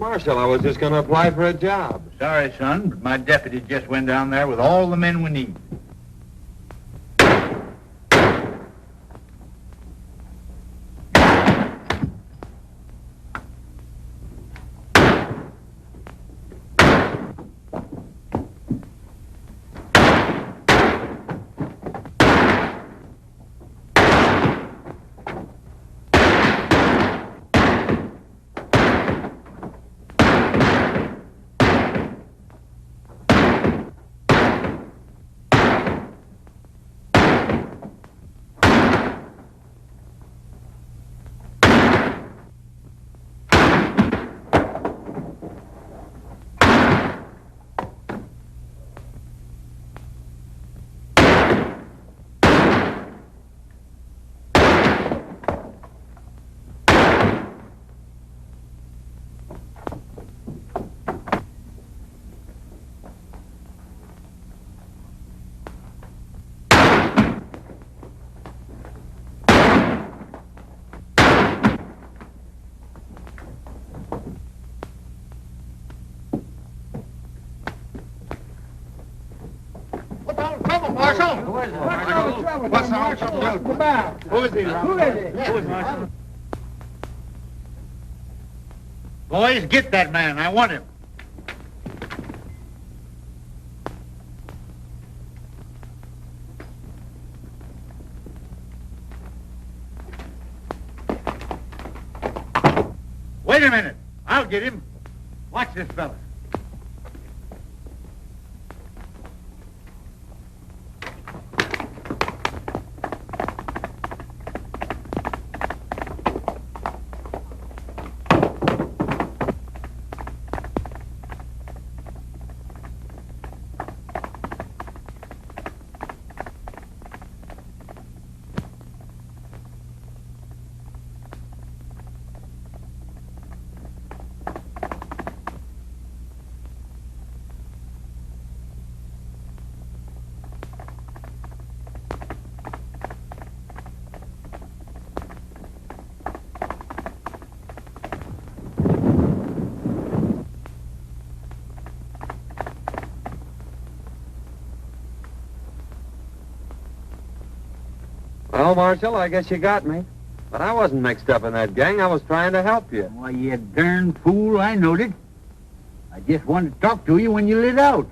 Marshal, I was just going to apply for a job. Sorry, son, but my deputy just went down there with all the men we need. Marshal! What's all the trouble? Who is he? Who is he? Boys, get that man. I want him. Wait a minute. I'll get him. Watch this fella. Well, Marshal, I guess you got me. But I wasn't mixed up in that gang. I was trying to help you. Why, you darn fool, I knowed it. I just wanted to talk to you when you lit out.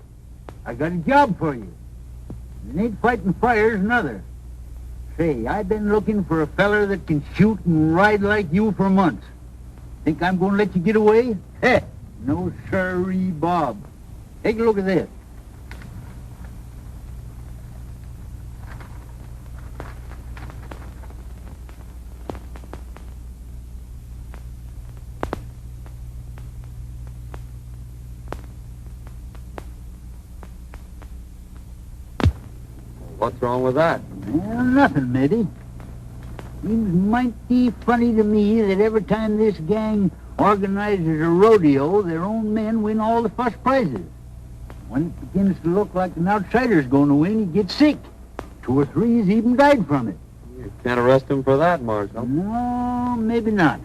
I got a job for you. It ain't fighting fires, another. Say, I've been looking for a feller that can shoot and ride like you for months. Think I'm going to let you get away? Heh, no sirree, Bob. Take a look at this. What's wrong with that? Well, nothing, maybe. Seems mighty funny to me that every time this gang organizes a rodeo, their own men win all the first prizes. When it begins to look like an outsider's going to win, he gets sick. 2 or 3's even died from it. You can't arrest him for that, Marshal. No, maybe not.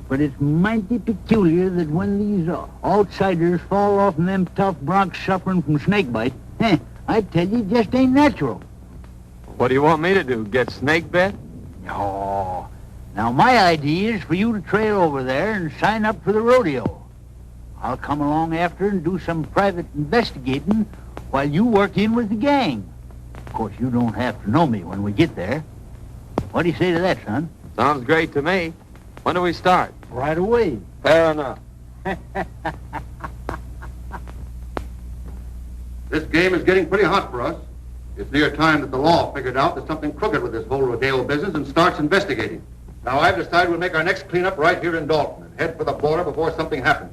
But it's mighty peculiar that when these outsiders fall off in them tough broncs suffering from snakebite, I tell you, it just ain't natural. What do you want me to do, get snake bit? No. Now, my idea is for you to trail over there and sign up for the rodeo. I'll come along after and do some private investigating while you work in with the gang. Of course, you don't have to know me when we get there. What do you say to that, son? Sounds great to me. When do we start? Right away. Fair enough. This game is getting pretty hot for us. It's near time that the law figured out there's something crooked with this whole rodeo business and starts investigating. Now, I've decided we'll make our next cleanup right here in Dalton and head for the border before something happens.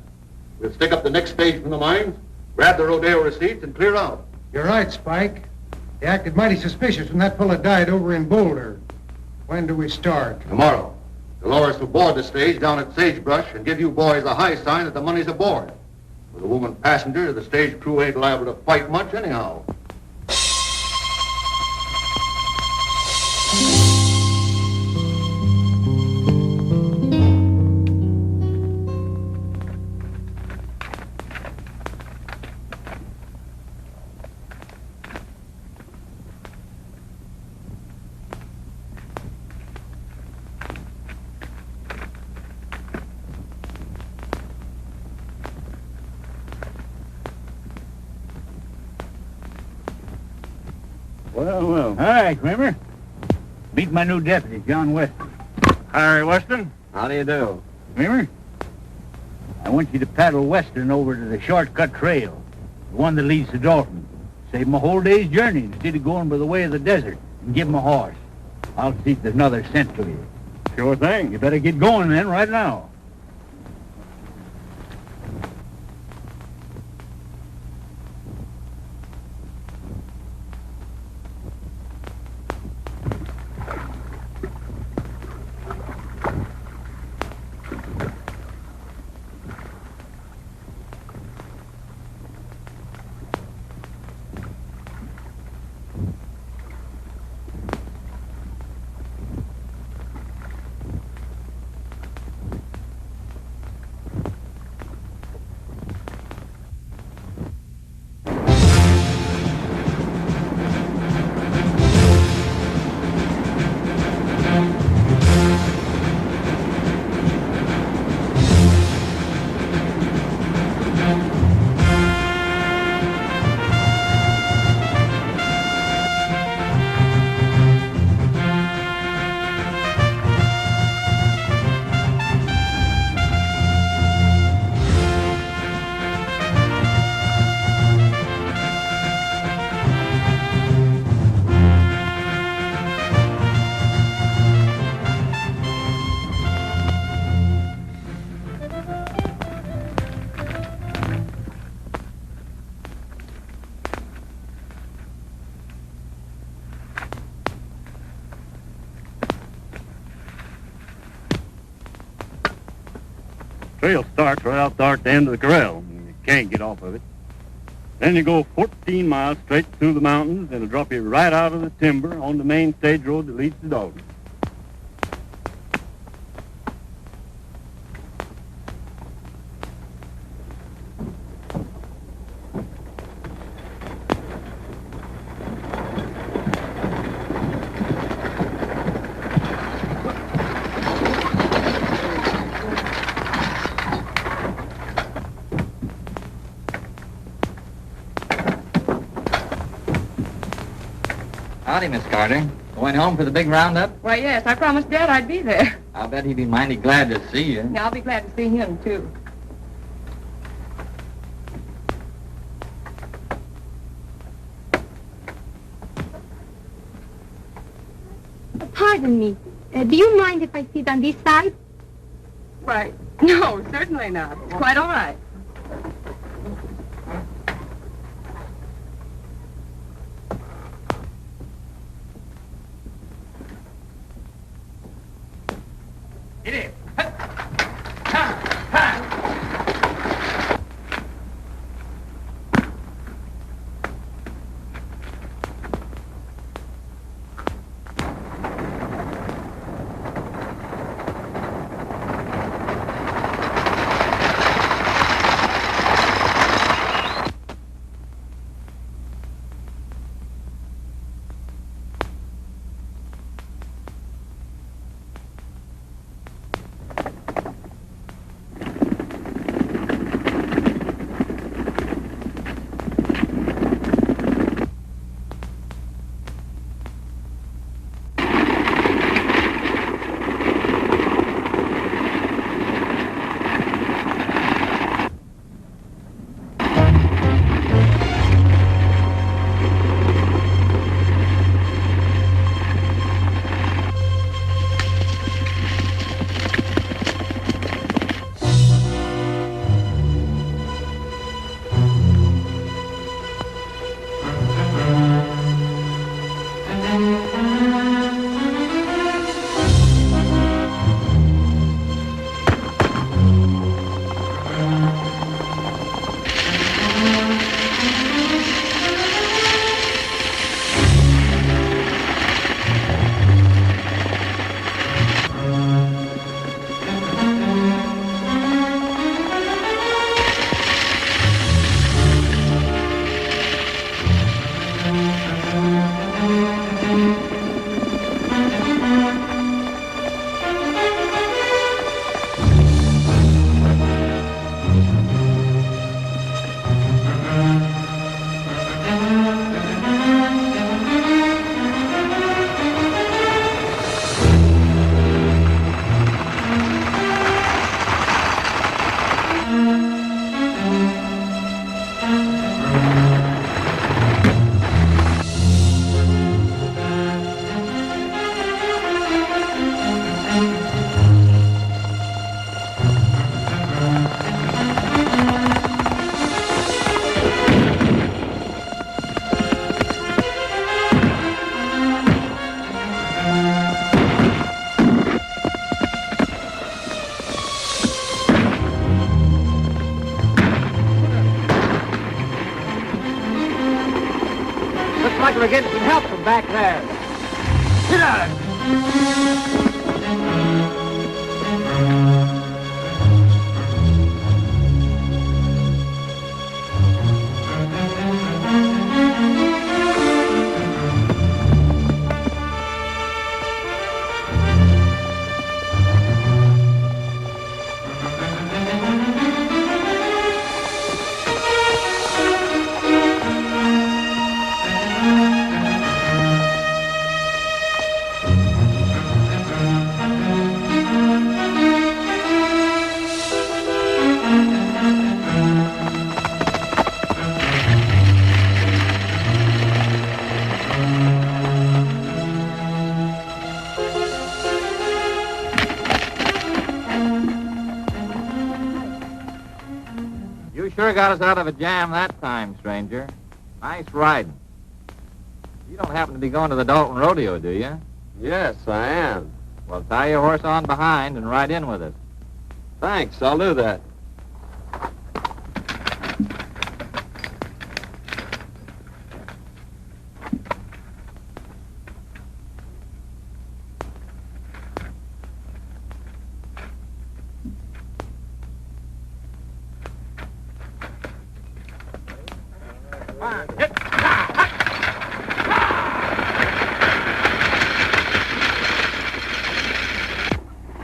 We'll stick up the next stage from the mines, grab the rodeo receipts, and clear out. You're right, Spike. They acted mighty suspicious when that fella died over in Boulder. When do we start? Tomorrow. Dolores will board the stage down at Sagebrush and give you boys a high sign that the money's aboard. With a woman passenger, the stage crew ain't liable to fight much anyhow. Well. All right, Kramer. Meet my new deputy, John Weston. Harry Weston. How do you do? Kramer, I want you to paddle Western over to the shortcut trail, the one that leads to Dalton. Save him a whole day's journey instead of going by the way of the desert, and give him a horse. I'll see if there's another cent to you. Sure thing. You better get going then, right now. trail starts right out there at the end of the corral. You can't get off of it. Then you go 14 miles straight through the mountains, and it'll drop you right out of the timber on the main stage road that leads to Dalton. Howdy, Miss Carter. Going home for the big roundup? Why, yes, I promised Dad I'd be there. I'll bet he'd be mighty glad to see you. Yeah, I'll be glad to see him, too. Pardon me. Do you mind if I sit on this side? Why, no, certainly not. It's quite all right. It is. like we're getting some help from back there. Sit down. You sure got us out of a jam that time, stranger. Nice riding. You don't happen to be going to the Dalton Rodeo, do you? Yes, I am. Well, tie your horse on behind and ride in with us. Thanks, I'll do that.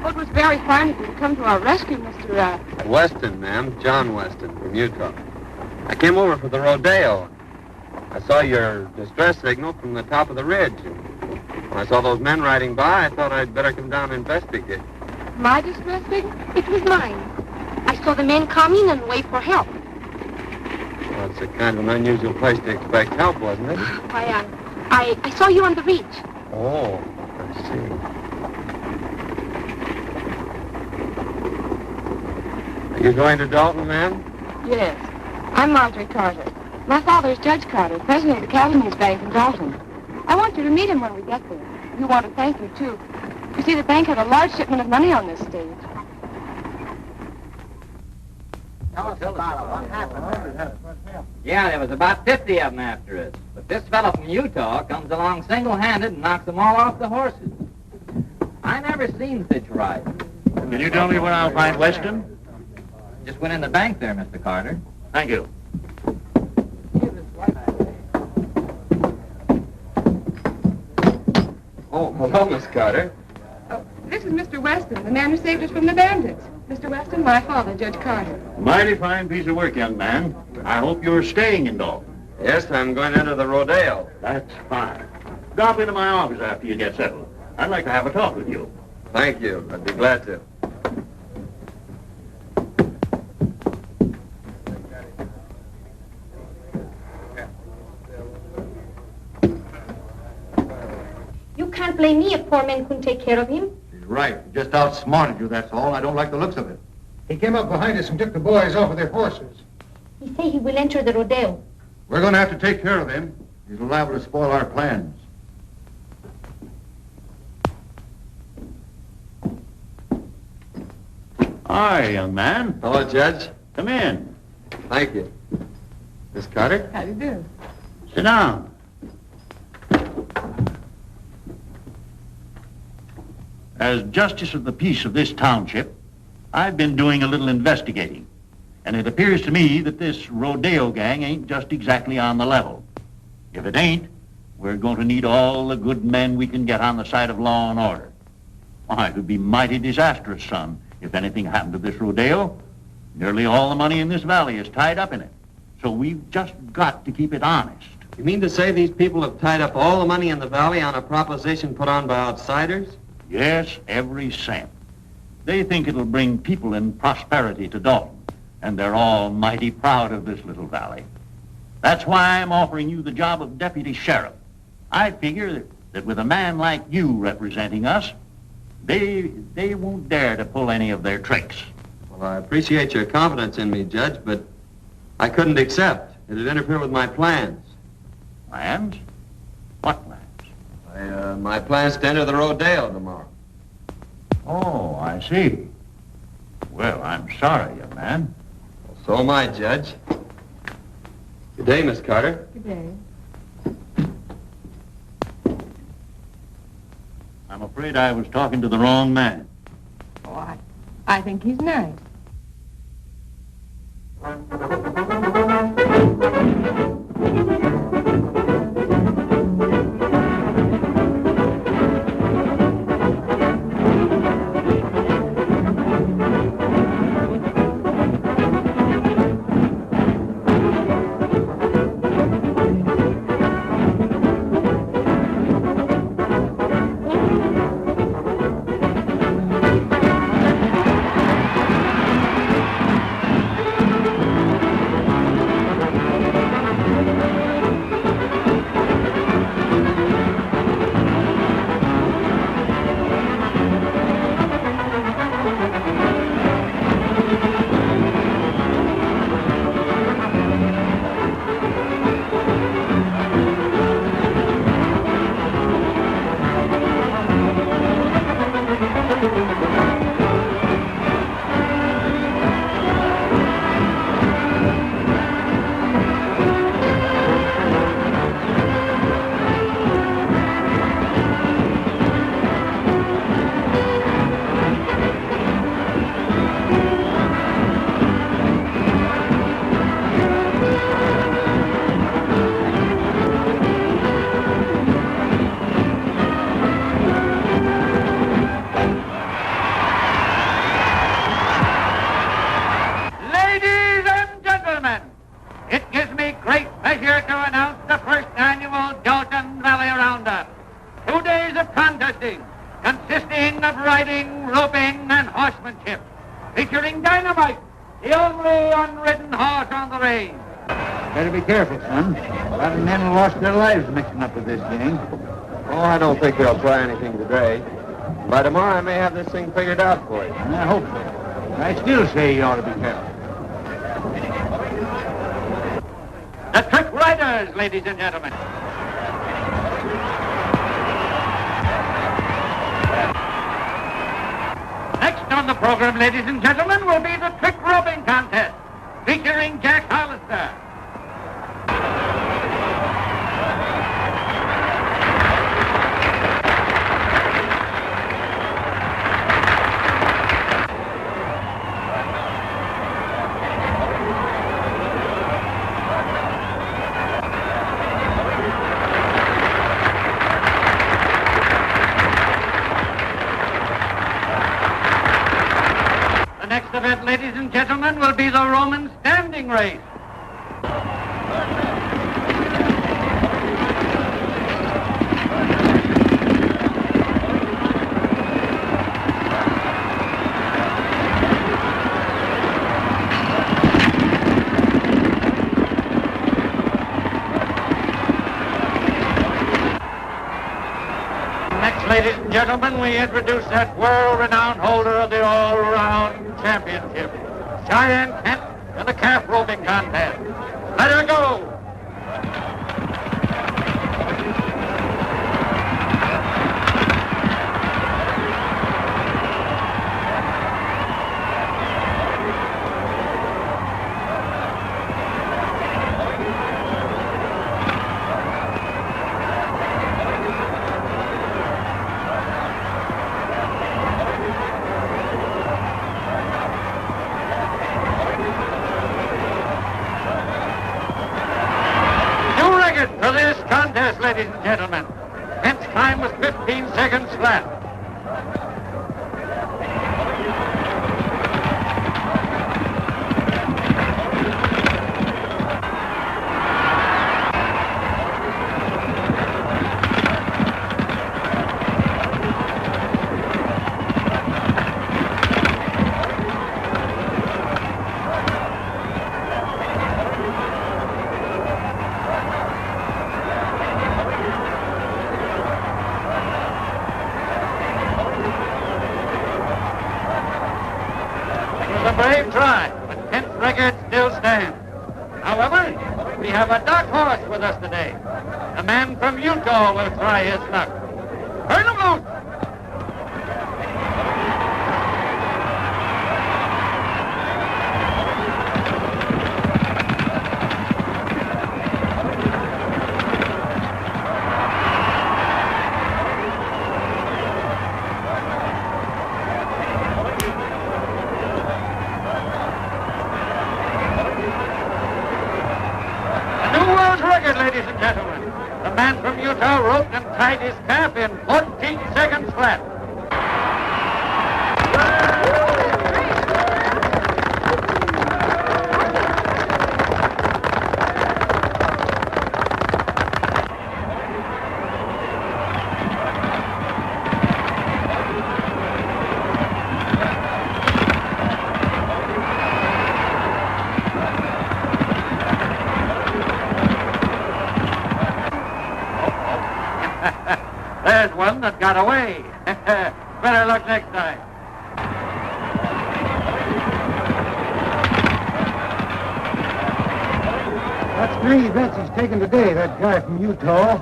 Well, it was very fine of you to come to our rescue, Mr. Weston, ma'am. John Weston from Utah. I came over for the rodeo. I saw your distress signal from the top of the ridge. And when I saw those men riding by, I thought I'd better come down and investigate. My distress signal? It was mine. I saw the men coming and wait for help. Well, it's a kind of an unusual place to expect help, wasn't it? I saw you on the ridge. Oh, I see. Are you going to Dalton, ma'am? Yes. I'm Marjorie Carter. My father is Judge Carter, president of the Cattlemen's Bank in Dalton. I want you to meet him when we get there. We want to thank you, too. You see, the bank had a large shipment of money on this stage. Tell us about it. What happened? Yeah, there was about 50 of them after us. But this fellow from Utah comes along single-handed and knocks them all off the horses. I never seen such riding. Can you tell me where I'll find Weston? Just went in the bank there, Mr. Carter. Thank you. Oh, hello, Miss Carter. Oh, this is Mr. Weston, the man who saved us from the bandits. Mr. Weston, my father, Judge Carter. Mighty fine piece of work, young man. I hope you're staying in Dalton. Yes, I'm going into the rodeo. That's fine. Drop into my office after you get settled. I'd like to have a talk with you. Thank you. I'd be glad to. You can't blame me if poor men couldn't take care of him. She's right. He just outsmarted you, that's all. I don't like the looks of it. He came up behind us and took the boys off of their horses. He say he will enter the rodeo. We're going to have to take care of him. He's liable to spoil our plans. Hi, young man. Hello, Judge. Come in. Thank you. Miss Carter? How do you do? Sit down. As justice of the peace of this township, I've been doing a little investigating. And it appears to me that this rodeo gang ain't just exactly on the level. If it ain't, we're going to need all the good men we can get on the side of law and order. Why, it would be mighty disastrous, son, if anything happened to this rodeo. Nearly all the money in this valley is tied up in it. So we've just got to keep it honest. You mean to say these people have tied up all the money in the valley on a proposition put on by outsiders? Yes, every cent. They think it'll bring people and prosperity to Dalton, and they're all mighty proud of this little valley. That's why I'm offering you the job of deputy sheriff. I figure that with a man like you representing us, they won't dare to pull any of their tricks. Well, I appreciate your confidence in me, Judge, but I couldn't accept. It'd interfere with my plans. Plans? What plans? My plans to enter the rodeo tomorrow. Oh, I see. Well, I'm sorry, young man. So am I, Judge. Good day, Miss Carter. Good day. I'm afraid I was talking to the wrong man. Oh, I think he's nice. of riding, roping, and horsemanship, featuring Dynamite, the only unridden horse on the range. Better be careful, son. A lot of men lost their lives mixing up with this gang. Oh, I don't think they'll try anything today. By tomorrow, I may have this thing figured out for you. And I hope so. I still say you ought to be careful. The Trick Riders, ladies and gentlemen. Next on the program, ladies and gentlemen, will be the Trick Roping Contest, featuring Jack Hollister. Next event, ladies and gentlemen, will be the Roman standing race. Next, ladies and gentlemen, we introduce that world-renowned holder of the all-around championship, Cheyenne Kent, in the calf roping contest. Let her go! For this contest, ladies and gentlemen. Kent's time was 15 seconds flat. Brave try, but Kent's record still stands. However, we have a dark horse with us today. A man from Utah will try his luck. Turn him loose! Ladies and gentlemen, the man from Utah roped and tied his calf in 14 seconds flat. There's one that got away. Better luck next time. That's 3 events he's taken today, that guy from Utah.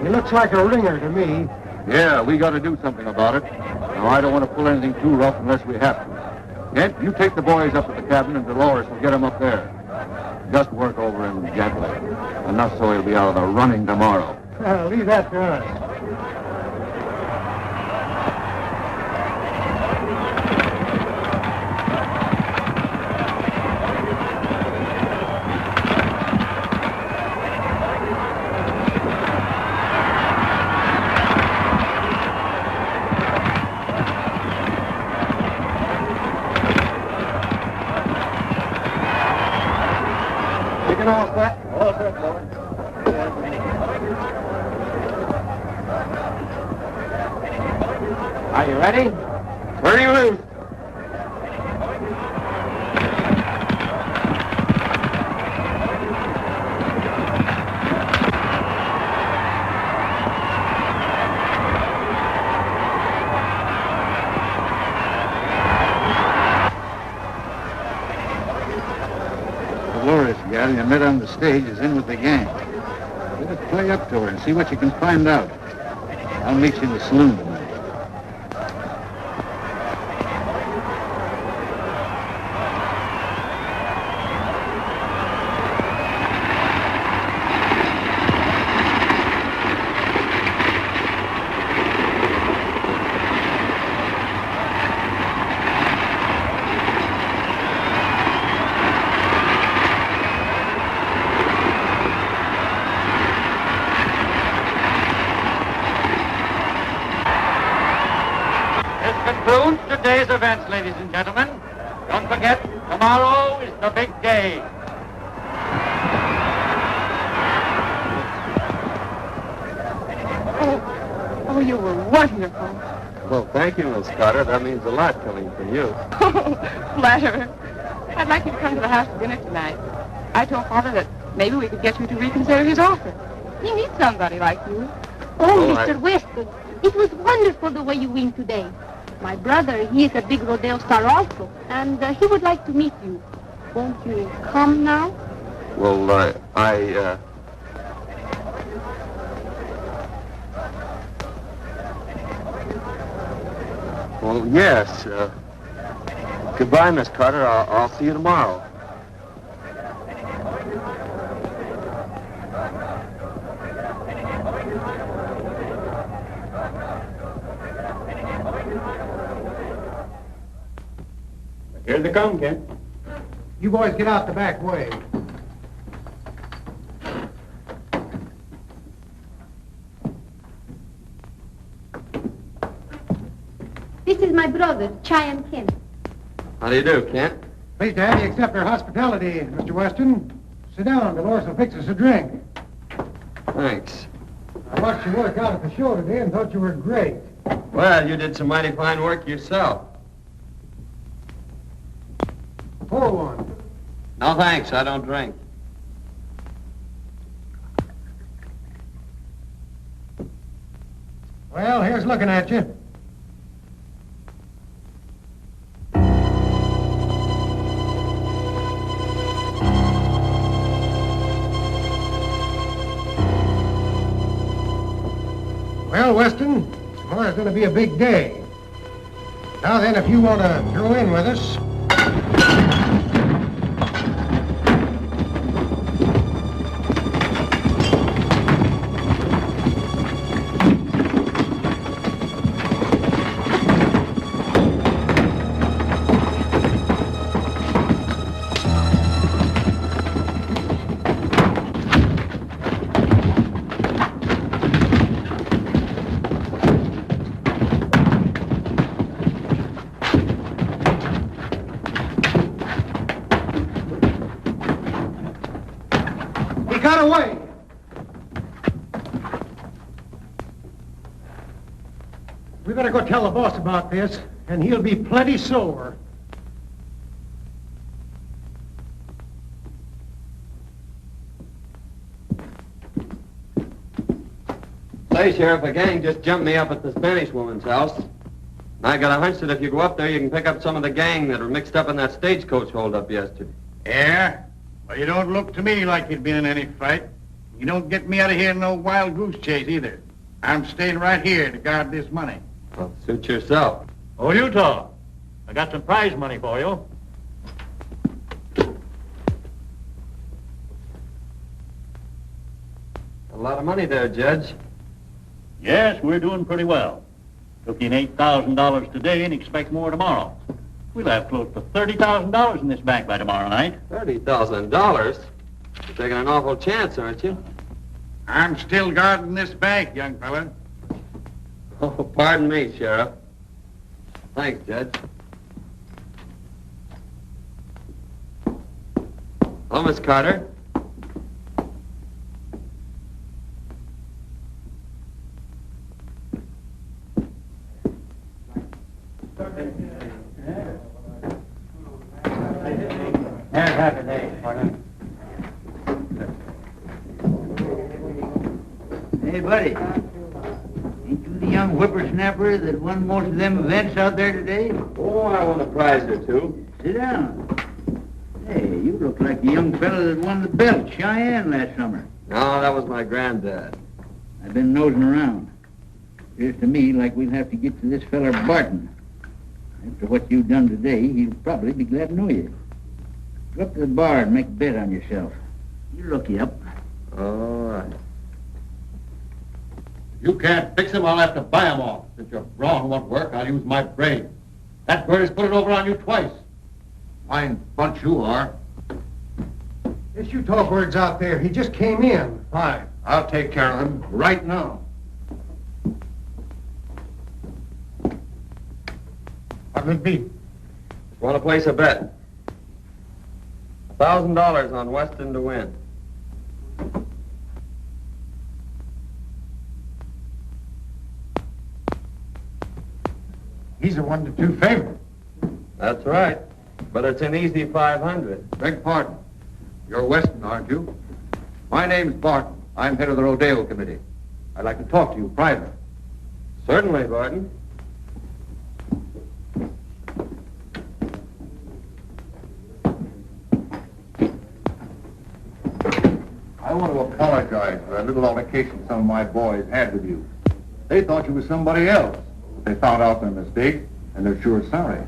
He looks like a ringer to me. Yeah, we got to do something about it. Now, I don't want to pull anything too rough unless we have to. Kent, you take the boys up to the cabin, and Dolores will get them up there. Just work over him gently. Enough so he'll be out of the running tomorrow. Leave that to us. All set? All set, boy. I Are you ready? Turning loose. Dolores, gal, you met on the stage, is in with the gang. Better play up to her and see what you can find out. I'll meet you in the saloon tonight. Concludes today's events, ladies and gentlemen. Don't forget, tomorrow is the big day. Oh, you were wonderful. Well, thank you, Miss Carter. That means a lot coming from you. Flatterer. I'd like you to come to the house for dinner tonight. I told Father that maybe we could get you to reconsider his offer. He needs somebody like you. Oh, Oh, Mr. Weston, it was wonderful the way you win today. My brother, he is a big rodeo star also, and he would like to meet you. Won't you come now? Well, Well, yes. Goodbye, Miss Carter. I'll see you tomorrow. Here they come, Kent. You boys get out the back way. This is my brother, Cheyenne Kent. How do you do, Kent? Pleased to have you accept our hospitality, Mr. Weston. Sit down. Dolores will fix us a drink. Thanks. I watched you work out at the show today and thought you were great. Well, you did some mighty fine work yourself. Pour one. No, thanks. I don't drink. Well, here's looking at you. Well, Weston, tomorrow's going to be a big day. Now then, if you want to throw in with us... got away. We better go tell the boss about this, and he'll be plenty sore. Say, Sheriff, a gang just jumped me up at the Spanish woman's house. I got a hunch that if you go up there, you can pick up some of the gang that were mixed up in that stagecoach holdup yesterday. Yeah? Well, you don't look to me like you'd been in any fight. You don't get me out of here in no wild goose chase either. I'm staying right here to guard this money. Well, suit yourself. Oh, Utah, I got some prize money for you. A lot of money there, Judge. Yes, we're doing pretty well. Took in $8,000 today and expect more tomorrow. We'll have close to $30,000 in this bank by tomorrow night. $30,000? You're taking an awful chance, aren't you? I'm still guarding this bank, young fella. Oh, pardon me, Sheriff. Thanks, Judge. Hello, Miss Carter. There's half a day, partner. Hey, buddy. Ain't you the young whippersnapper that won most of them events out there today? Oh, I won a prize or two. Sit down. Hey, you look like the young fella that won the belt, Cheyenne, last summer. No, that was my granddad. I've been nosing around. Appears to me like we'll have to get to this feller Barton. After what you've done today, he'll probably be glad to know you. Go up to the bar and make a bet on yourself. He'll look you up. All right. If you can't fix him, I'll have to buy him off. Since your brawn won't work, I'll use my brain. That bird has put it over on you twice. Fine bunch you are. Yes, you talk words out there. He just came in. Fine. I'll take care of him right now. What'll it be? Want to place a bet? $1,000 on Weston to win. He's a 1-2 favorite. That's right. But it's an easy 500. Beg pardon. You're Weston, aren't you? My name's Barton. I'm head of the rodeo committee. I'd like to talk to you privately. Certainly, Barton. I want to apologize for a little altercation some of my boys had with you. They thought you were somebody else. They found out their mistake, and they're sure sorry.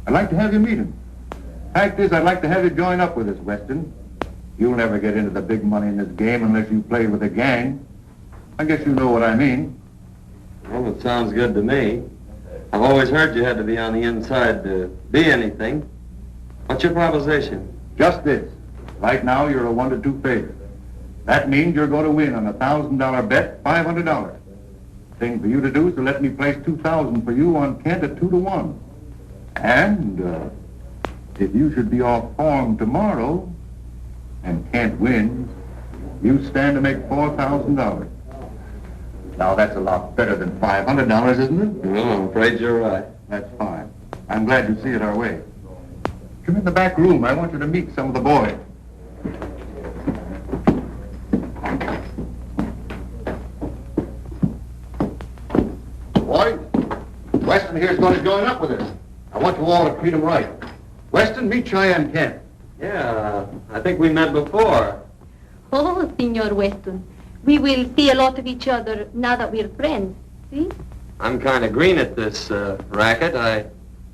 I'd like to have you meet them. Fact is, I'd like to have you join up with us, Weston. You'll never get into the big money in this game unless you play with a gang. I guess you know what I mean. Well, it sounds good to me. I've always heard you had to be on the inside to be anything. What's your proposition? Just this. Right now, you're a 1-2 favorite. That means you're going to win on a $1,000 bet, $500. Thing for you to do is to let me place $2,000 for you on Kent at 2-1. And if you should be off form tomorrow and Kent wins, you stand to make $4,000. Now that's a lot better than $500, isn't it? Well, I'm afraid you're right. That's fine. I'm glad you see it our way. Come in the back room. I want you to meet some of the boys. Boys, Weston here's going to join up with us. I want you all to treat him right. Weston, meet Cheyenne Kent. Yeah, I think we met before. Oh, Senor Weston, we will see a lot of each other now that we're friends. See? I'm kind of green at this racket. I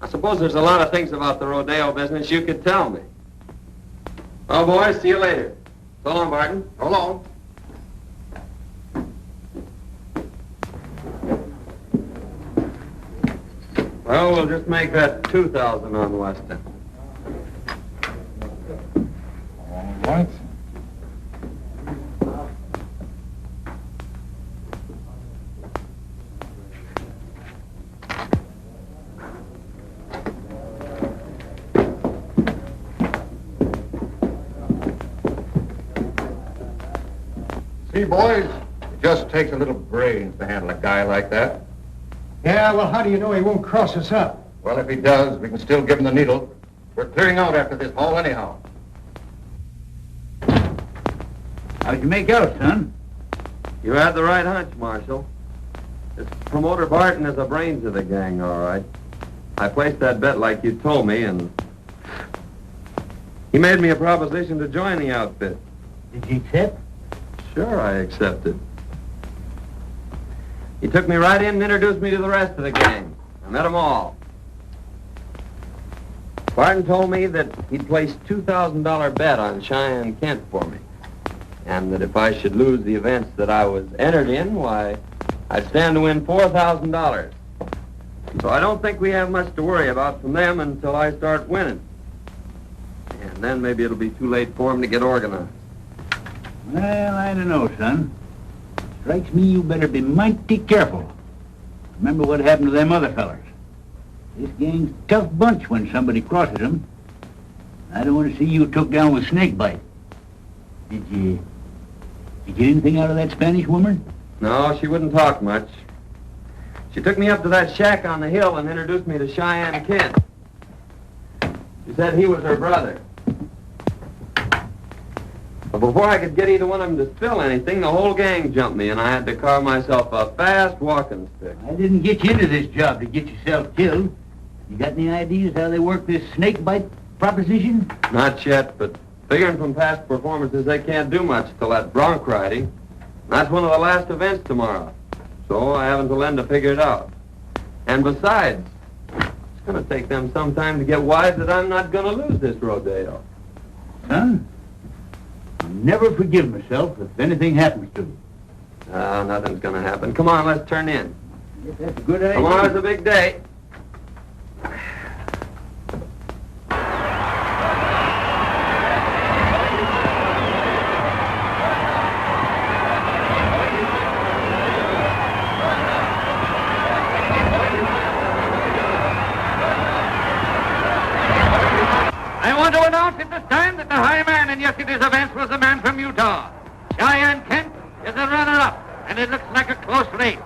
suppose there's a lot of things about the rodeo business you could tell me. Well, boys, see you later. So long, Barton. So long. Well, we'll just make that 2,000 on Weston. All right. See, boys, it just takes a little brains to handle a guy like that. Yeah, well, how do you know he won't cross us up? Well, if he does, we can still give him the needle. We're clearing out after this haul anyhow. How'd you make out, son? You had the right hunch, Marshal. This promoter Barton is the brains of the gang, all right. I placed that bet like you told me, and he made me a proposition to join the outfit. Did you accept? Sure, I accepted. He took me right in and introduced me to the rest of the gang. I met them all. Barton told me that he'd placed $2,000 bet on Cheyenne Kent for me, and that if I should lose the events that I was entered in, why, I'd stand to win $4,000. So I don't think we have much to worry about from them until I start winning. And then maybe it'll be too late for them to get organized. Well, I don't know, son. Strikes me you better be mighty careful. Remember what happened to them other fellers. This gang's a tough bunch when somebody crosses them. I don't want to see you took down with snakebite. Did you get anything out of that Spanish woman? No, she wouldn't talk much. She took me up to that shack on the hill and introduced me to Cheyenne Kent. She said he was her brother. But before I could get either one of them to spill anything, the whole gang jumped me, and I had to carve myself a fast walking stick. I didn't get you into this job to get yourself killed. You got any ideas how they work this snakebite proposition? Not yet, but figuring from past performances, they can't do much till that bronc riding. That's one of the last events tomorrow. So I have until then to figure it out. And besides, it's going to take them some time to get wise that I'm not going to lose this rodeo. Son, I'll never forgive myself if anything happens to me. Nothing's going to happen. Come on, let's turn in. Yes, that's a good idea. Tomorrow's a big day. I want to announce at this time that the high man in yesterday's events was the man from Utah. Cheyenne Kent is the runner-up, and it looks like a close race.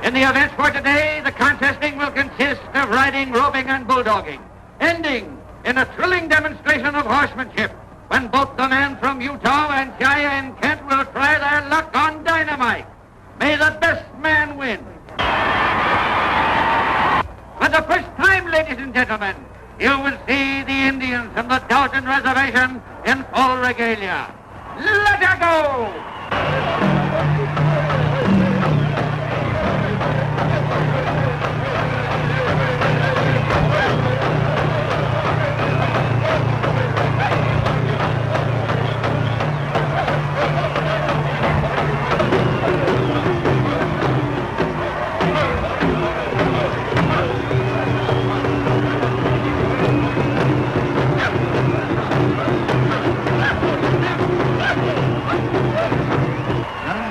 In the events for today, the contesting will consist of riding, roping, and bulldogging, ending in a thrilling demonstration of horsemanship when both the man from Utah and Cheyenne Kent will try their luck on dynamite. May the best man win. For the first time, ladies and gentlemen, you will see the Indians from the Dalton Reservation in full regalia. Let her go!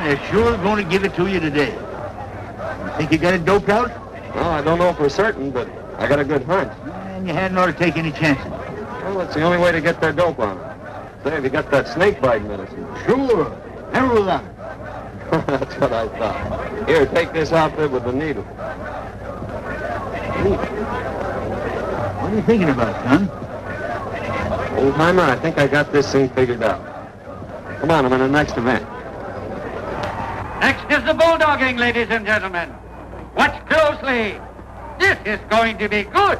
They're sure going to give it to you today. You think you got it doped out? Well, I don't know for certain, but I got a good hunch. And you hadn't ought to take any chances. Well, it's the only way to get their dope on them. Say, have you got that snakebite medicine? Sure. Never without it. That's what I thought. Here, take this outfit with the needle. What are you thinking about, son? Old timer, I think I got this thing figured out. Come on, I'm in the next event. Next is the bulldogging, ladies and gentlemen. Watch closely. This is going to be good.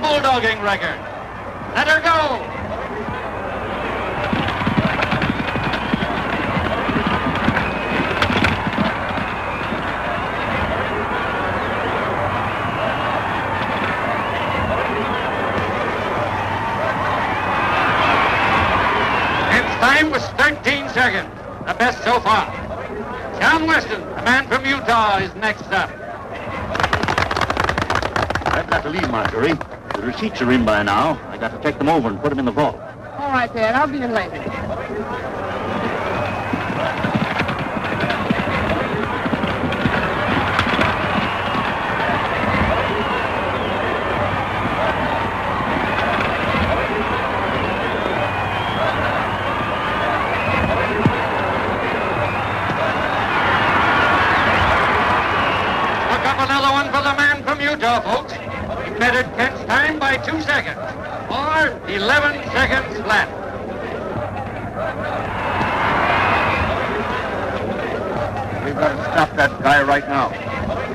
Bulldogging record. Let her go. Its time was 13 seconds. the best so far. John Weston, the man from Utah, is next up. I've got to leave, Marjorie. The receipts are in by now. I got to take them over and put them in the vault. All right, Dad. I'll be in later. Look up another one for the man from Utah, folks. He bettered Kent's time by 2 seconds. Or 11 seconds flat. We've got to stop that guy right now.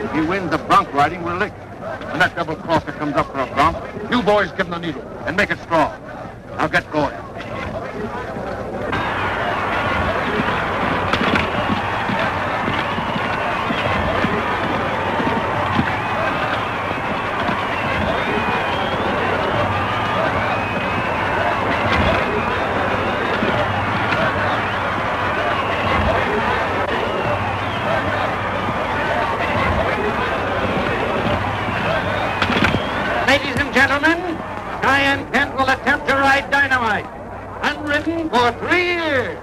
If he wins the bronc riding, we're licked. When that double crosser comes up for a bronc, you boys give him the needle and make it strong. Now get going. Ladies and gentlemen, Cheyenne Kent will attempt to ride Dynamite. Unridden for 3 years.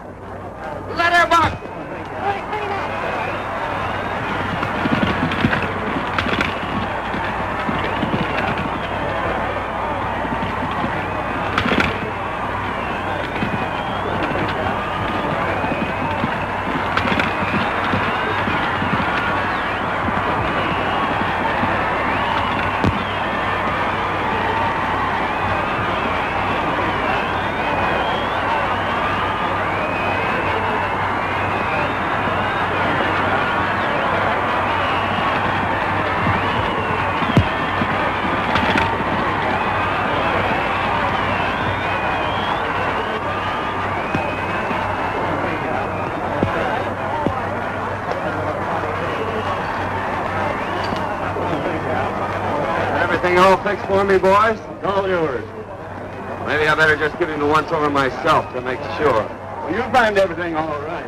Let her buck. Everything all fixed for me, boys? It's all yours. Maybe I better just give him the once-over myself to make sure. Well, you find everything all right.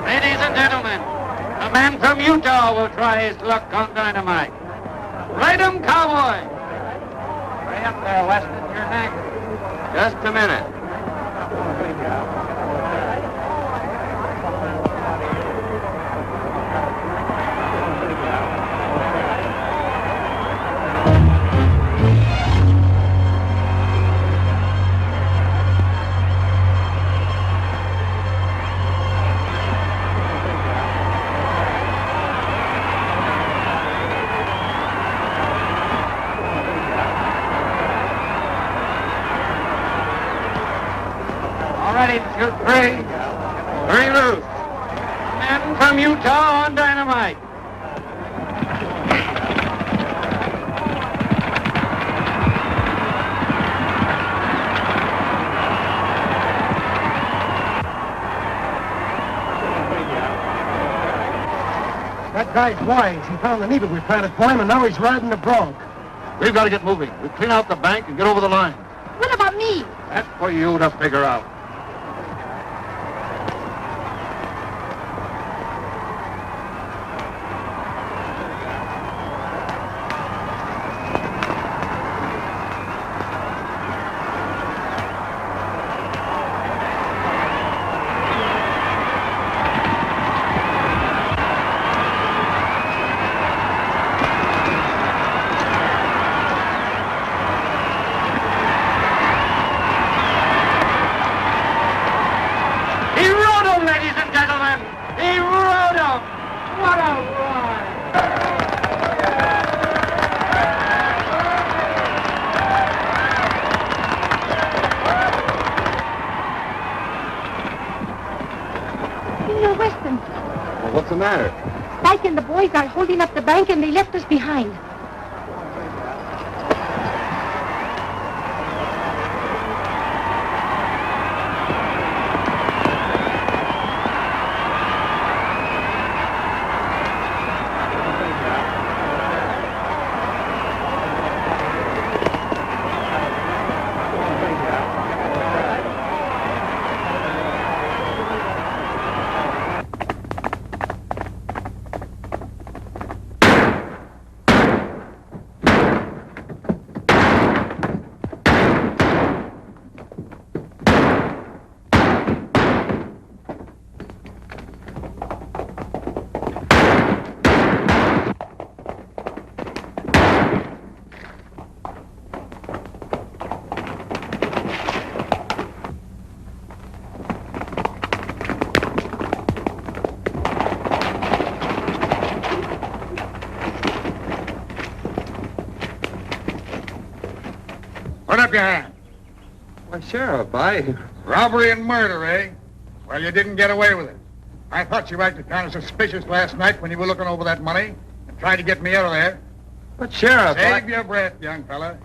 Ladies and gentlemen, a man from Utah will try his luck on Dynamite. Ride 'em, cowboy. Hurry up there, Weston. You're next. Just a minute. All ready to shoot 3. 3 loose. Man from Utah on Dynamite. That guy's wise. He found the needle we planted for him, and now he's riding the bronc. We've got to get moving. We clean out the bank and get over the line. What about me? That's for you to figure out. He rode him, ladies and gentlemen. He rode him. What a ride. Senor Weston, Well, what's the matter? Spike and the boys are holding up the bank, and they left us behind. up your hands. Why, Sheriff, Robbery and murder, eh? Well, you didn't get away with it. I thought you acted kind of suspicious last night when you were looking over that money and tried to get me out of there. But, Sheriff, Save your breath, young fella.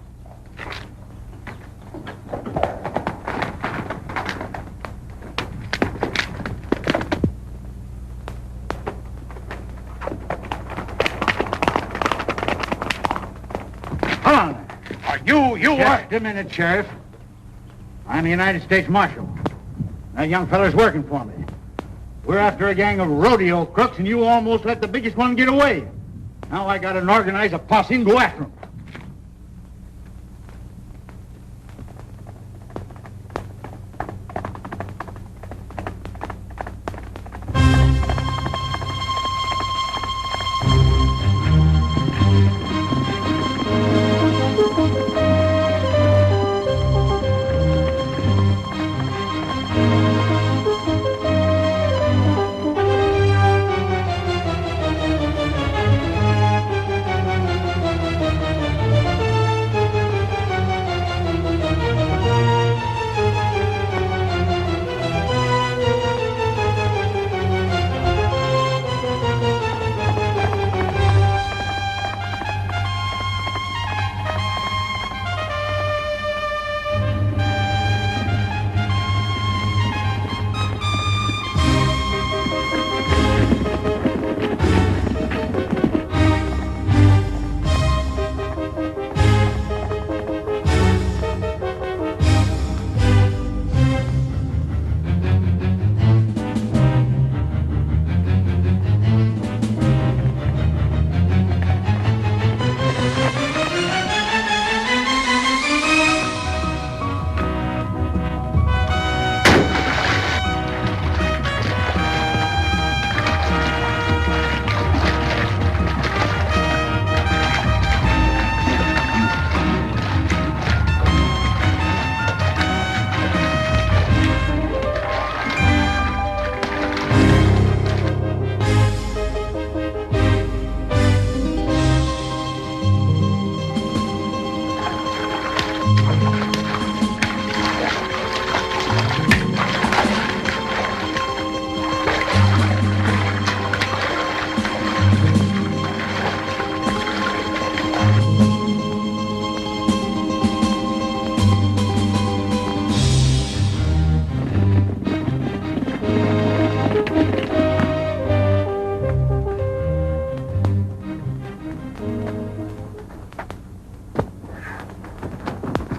Come on. You Just a minute, Sheriff. I'm the United States Marshal. That young feller's working for me. We're after a gang of rodeo crooks, and you almost let the biggest one get away. Now I gotta organize a posse and go after him.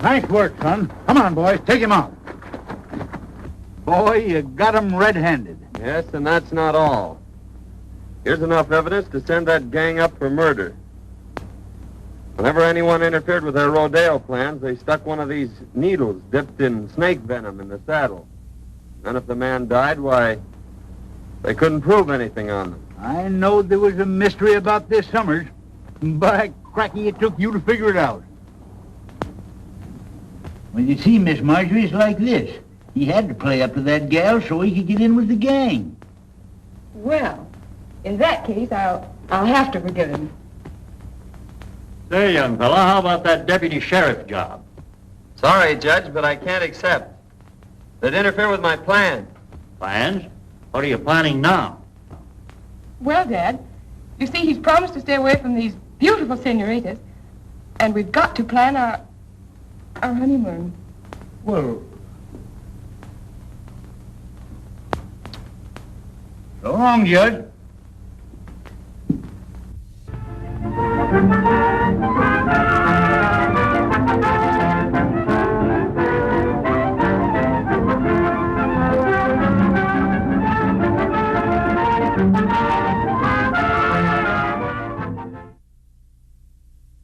Nice work, son. Come on, boys. Take him out. Boy, you got him red-handed. Yes, and that's not all. Here's enough evidence to send that gang up for murder. Whenever anyone interfered with their rodeo plans, they stuck one of these needles dipped in snake venom in the saddle. And if the man died, why, they couldn't prove anything on them. I knowed there was a mystery about this, Summers. By cracky, it took you to figure it out. Well, you see, Miss Marjorie, it's like this. He had to play up to that gal so he could get in with the gang. Well, in that case, I'll have to forgive him. Say, young fella, how about that deputy sheriff job? Sorry, Judge, but I can't accept. They'd interfere with my plan. Plans? What are you planning now? Well, Dad, you see, he's promised to stay away from these beautiful senoritas, and we've got to plan our honeymoon. Well, so long, Judge.